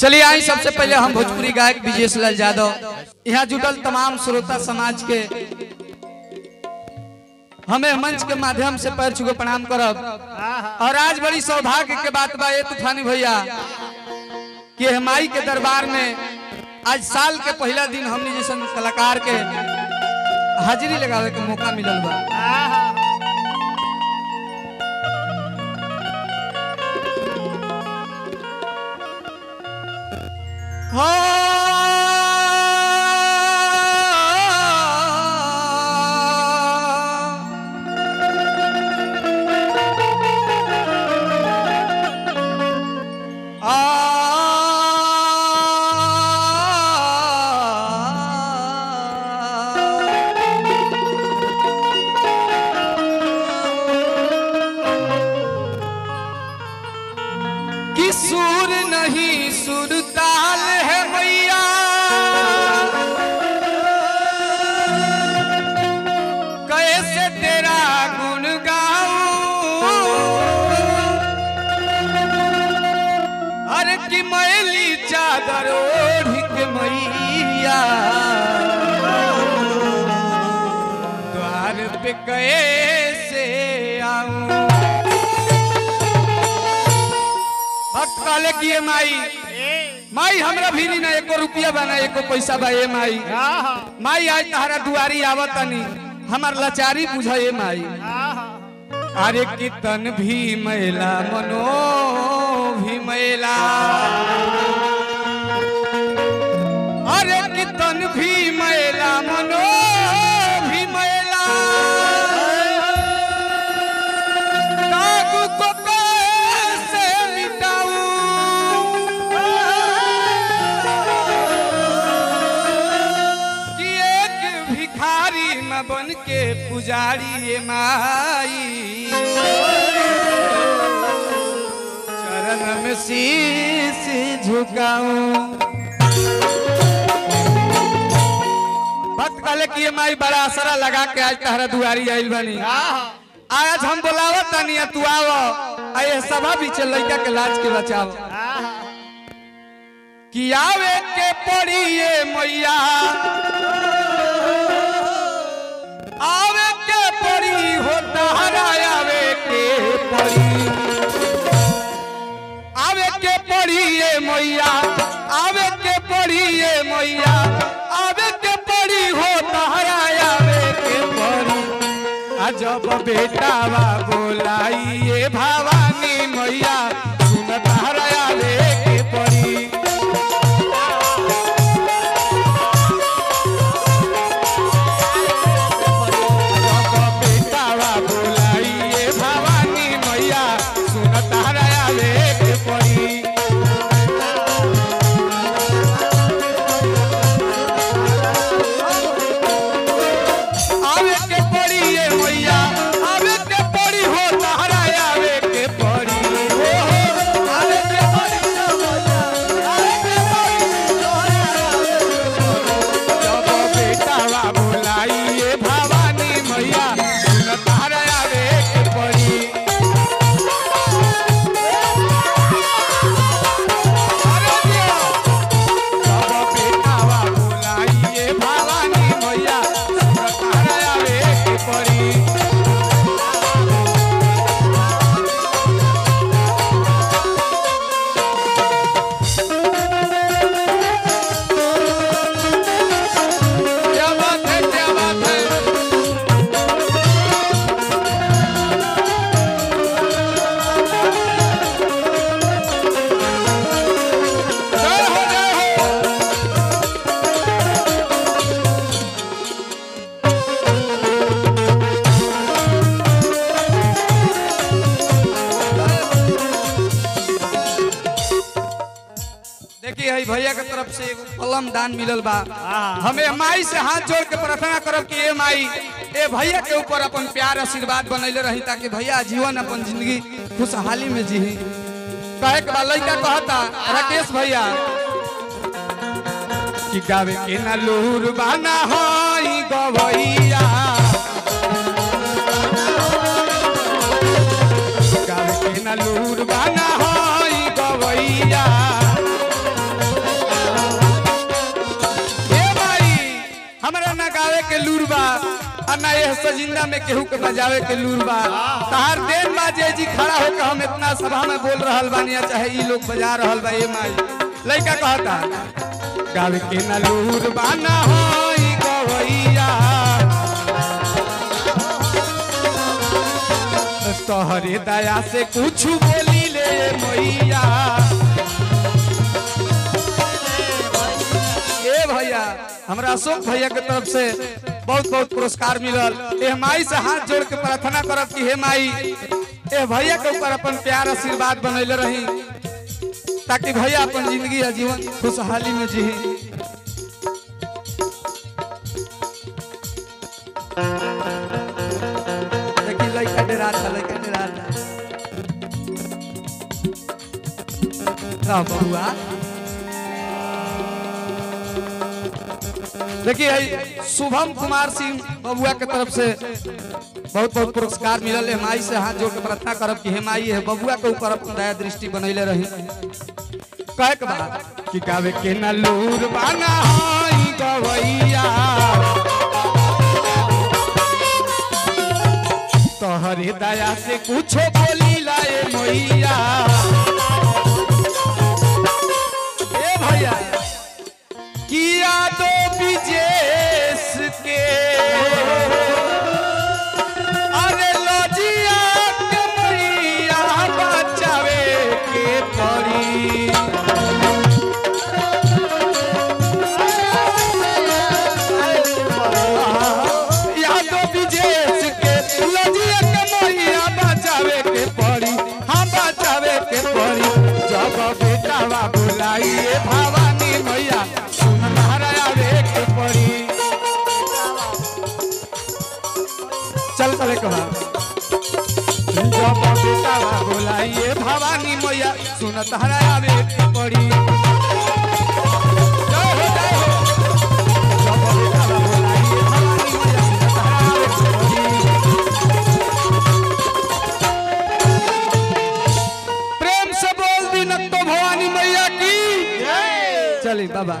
चलिए आई सबसे पहले हम भोजपुरी गायक विजेश लाल यादव यहाँ जुटल तमाम श्रोता समाज के हमें मंच के माध्यम से पैर छू के प्रणाम करब। और आज बड़ी सौभाग्य के बात बा ये तूफानी भैया कि माई के दरबार में आज साल के पहला दिन हमने जैसे कलाकार के हाजिरी लगावे के मौका मिलल बा। सुर नहीं सुरताल है मैया कैसे तेरा गुण गाऊं। अरे कि मैली चादर ओढ़ के मैया द्वार पे कैसे आऊं। कहले कि माई हमरा भीरी ना एको रुपया बना एको पैसा बा ए माई आज तहरा दुआरी आवतनी हमार लाचारी बुझा ए माई। अरे कितन भी मैला मनो भी मैला अरे कितन भी मैला मनो भी मैला को बन के पुजारी ये माई चरण में शीश झुकाऊं। भक्त कहले कि माई बड़ा असरा लगा के आज तहरा दुआरी आइल बनी। आज हम बोलावत तनी तू आवो आए सभा बीच लइका के लाज के बचाओ कि आवे के पड़ी ये मैया आवे के पड़ी हो तहरा आवे के पड़ी आवे के पड़ी ये मैया आवे के पड़ी ये मैया आवे के पड़ी हो तहरा आवे के पड़ी। जब बेटावा बोलाई ये भवानी मैया सुन तहरा आवे के पड़ी। भैया के तरफ से पलम दान मिलल बा। हमें माई से हाथ जोड़ के प्रार्थना करब कि ए माई ए भैया के ऊपर अपन प्यार आशीर्वाद बनैले रही ताकि भैया जीवन अपन जिंदगी खुशहाली में जी। कहे के बा लइका कहता राकेश भैया कि गावे के ना लूर बाना होई गवैया गावे के ना लूर बाना होई गवैया लूर बा आ ना ये सजिंदा में केहू के बजावे के लूर बा। तहार देन बाजे जी खड़ा होकर हम इतना सभा में बोल रहल बानी चाहे ई लोग बजा रहल बा। ए माई लइका कहता गावे के ना लूर बा ना होई गवैया तोहरे दया से कुछ बोली ले मैया। ए भैया हमरा अशोक भैया के तरफ से बहुत बहुत पुरस्कार मिलल। ए माई से हाथ जोड़ के प्रार्थना करब कि हे माई ए भैया के ऊपर अपन प्यार आशीर्वाद बनैले रही ताकि भैया अपन जिंदगी या जीवन खुशहाली में जी। देखिए लइका डरा था बबुआ। देखिए शुभम कुमार सिंह बबुआ के तरफ से बहुत बहुत पुरस्कार मिलल है। माई से हाथ जोड़ के प्रार्थना करब कि हे माई है बबुआ के ऊपर अपन दया दृष्टि बनैले रही। कहे के बाद कि गावे के ना लूर बाना होई गवैया तोहरे दया से कुछ बोली लाए मैया। ए भैया किया दो विजेश के अरे लजिया के मैया बचावे के पड़ी। यादो विजेश के लजिया के मैया बचावे के पड़ी। हम बचावे के पड़ी जब बेटावा बुलाइए भवानी मैया चल चले कहा जब बेटावा बुलाइए भवानी मैया सुनत हरावे के पड़ी। जब बेटावा बुलाइए भवानी मैया सुनत हरावे के पड़ी। प्रेम से बोल दी न तो भवानी मैया की। चलिए बाबा।